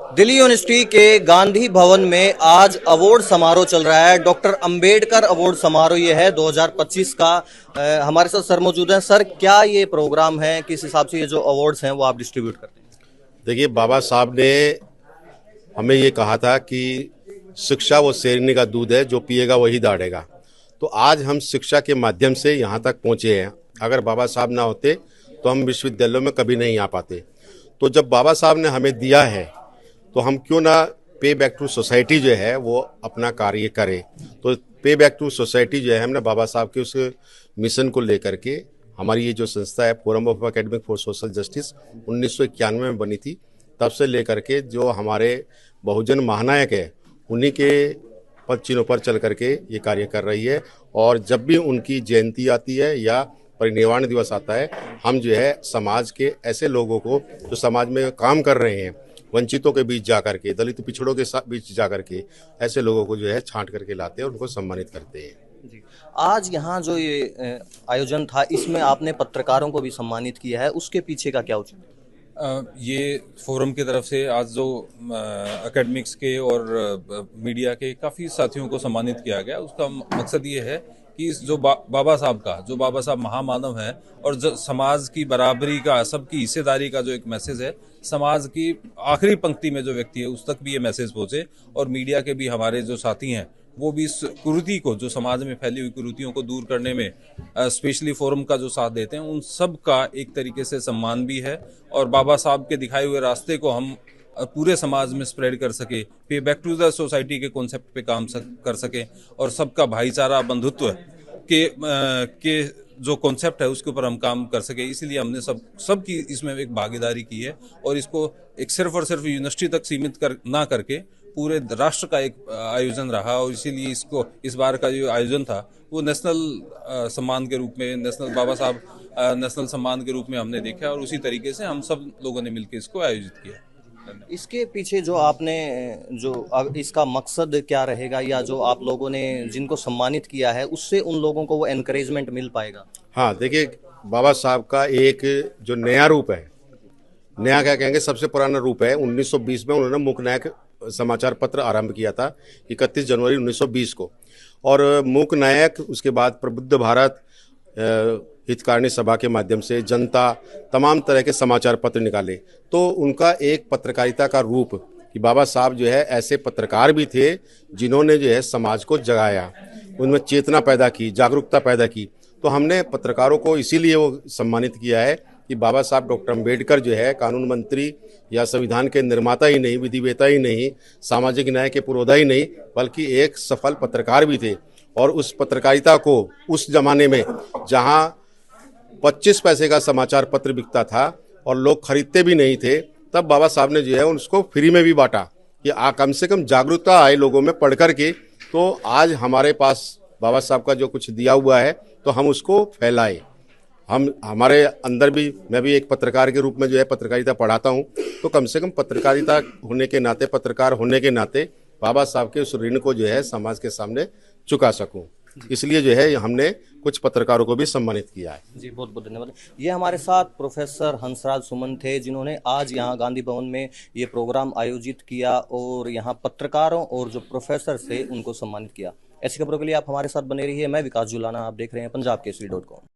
Delhi university के गांधी भवन में आज अवार्ड समारोह चल रहा है। डॉक्टर अंबेडकर अवार्ड समारोह ये है 2025 का। हमारे साथ सर मौजूद हैं। सर, क्या ये प्रोग्राम है, किस हिसाब से ये जो अवार्ड्स हैं वो आप डिस्ट्रीब्यूट करते हैं? देखिए, बाबा साहब ने हमें ये कहा था कि शिक्षा वो शेरनी का दूध है, जो पिएगा वही दाढ़ेगा। तो आज हम शिक्षा के माध्यम से यहाँ तक पहुँचे हैं। अगर बाबा साहब ना होते तो हम विश्वविद्यालयों में कभी नहीं आ पाते। तो जब बाबा साहब ने हमें दिया है तो हम क्यों ना पे बैक टू सोसाइटी जो है वो अपना कार्य करें। तो पे बैक टू सोसाइटी जो है, हमने बाबा साहब के उस मिशन को लेकर के हमारी ये जो संस्था है forum of academic for social justice 1991 में बनी थी। तब से लेकर के जो हमारे बहुजन महानायक है उन्हीं के पद चिन्हों पर चल करके ये कार्य कर रही है। और जब भी उनकी जयंती आती है या परिनिर्वाण दिवस आता है, हम जो है समाज के ऐसे लोगों को जो समाज में काम कर रहे हैं, वंचितों के बीच जा करके, दलित पिछड़ों के बीच जा करके, ऐसे लोगों को जो है छांट करके लाते हैं, उनको सम्मानित करते हैं। जी। आज यहाँ जो ये आयोजन था, इसमें आपने पत्रकारों को भी सम्मानित किया है, उसके पीछे का क्या औचित्य है? ये फोरम की तरफ से आज जो एकेडमिक्स के और मीडिया के काफ़ी साथियों को सम्मानित किया गया, उसका मकसद ये है कि इस जो बाबा साहब का, जो बाबा साहब महामानव हैं और जो समाज की बराबरी का, सबकी हिस्सेदारी का जो एक मैसेज है, समाज की आखिरी पंक्ति में जो व्यक्ति है उस तक भी ये मैसेज पहुंचे। और मीडिया के भी हमारे जो साथी हैं वो भी इस कुरीति को, जो समाज में फैली हुई कुरीतियों को दूर करने में स्पेशली फोरम का जो साथ देते हैं, उन सब का एक तरीके से सम्मान भी है। और बाबा साहब के दिखाए हुए रास्ते को हम पूरे समाज में स्प्रेड कर सके, पे बैक टू द सोसाइटी के कॉन्सेप्ट पे काम कर सके और सबका भाईचारा बंधुत्व के जो कॉन्सेप्ट है उसके ऊपर हम काम कर सके। इसीलिए हमने सबकी इसमें एक भागीदारी की है और इसको एक सिर्फ और सिर्फ यूनिवर्सिटी तक सीमित ना करके पूरे राष्ट्र का एक आयोजन रहा। और इसीलिए इसको, इस बार का जो आयोजन था वो नेशनल सम्मान के रूप में, नेशनल बाबा साहब नेशनल सम्मान के रूप में हमने देखा और उसी तरीके से हम सब लोगों ने मिलकर इसको आयोजित किया। इसके पीछे जो आपने, जो इसका मकसद क्या रहेगा, या जो आप लोगों ने जिनको सम्मानित किया है उससे उन लोगों को वो एनकरेजमेंट मिल पाएगा? हाँ, देखिए, बाबा साहब का एक जो नया रूप है, नया क्या कहेंगे, सबसे पुराना रूप है। 1920 में उन्होंने मूक नायक समाचार पत्र आरंभ किया था, 31 जनवरी 1920 को। और मूक नायक, उसके बाद प्रबुद्ध भारत, हितकारिणी सभा के माध्यम से जनता, तमाम तरह के समाचार पत्र निकाले। तो उनका एक पत्रकारिता का रूप कि बाबा साहब जो है ऐसे पत्रकार भी थे जिन्होंने जो है समाज को जगाया, उनमें चेतना पैदा की, जागरूकता पैदा की। तो हमने पत्रकारों को इसीलिए वो सम्मानित किया है कि बाबा साहब डॉक्टर अंबेडकर जो है कानून मंत्री या संविधान के निर्माता ही नहीं, विधिवेता ही नहीं, सामाजिक न्याय के पुरोधा ही नहीं, बल्कि एक सफल पत्रकार भी थे। और उस पत्रकारिता को उस जमाने में जहां 25 पैसे का समाचार पत्र बिकता था और लोग खरीदते भी नहीं थे, तब बाबा साहब ने जो है उसको फ्री में भी बांटा कि कम से कम जागरूकता आए लोगों में पढ़ करके। तो आज हमारे पास बाबा साहब का जो कुछ दिया हुआ है तो हम उसको फैलाएं। हम हमारे अंदर भी, मैं भी एक पत्रकार के रूप में जो है पत्रकारिता पढ़ाता हूं, तो कम से कम पत्रकारिता होने के नाते, पत्रकार होने के नाते बाबा साहब के उस ऋण को जो है समाज के सामने चुका सकूं। इसलिए जो है हमने कुछ पत्रकारों को भी सम्मानित किया है। जी, बहुत बहुत धन्यवाद। ये हमारे साथ प्रोफेसर हंसराज सुमन थे, जिन्होंने आज यहाँ गांधी भवन में ये प्रोग्राम आयोजित किया और यहाँ पत्रकारों और जो प्रोफेसर थे उनको सम्मानित किया। ऐसी खबरों के लिए आप हमारे साथ बने रहिए। मैं विकास जुलाना, आप देख रहे हैं पंजाब केसरी.com।